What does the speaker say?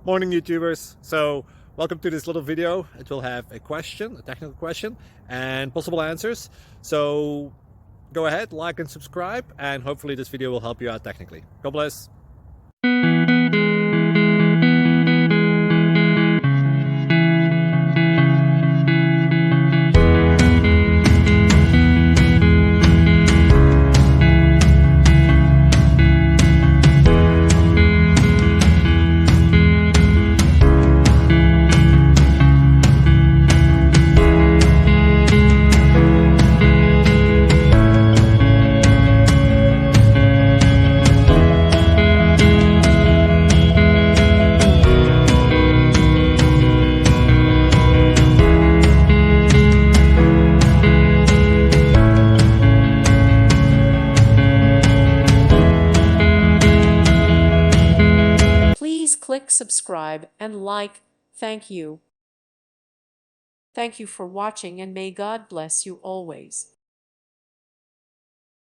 Morning YouTubers. So welcome to this little video. It will have a question, a technical question, and possible answers. So go ahead, like and subscribe, and hopefully this video will help you out technically. God bless. Please click subscribe and like. Thank you. Thank you for watching and may God bless you always.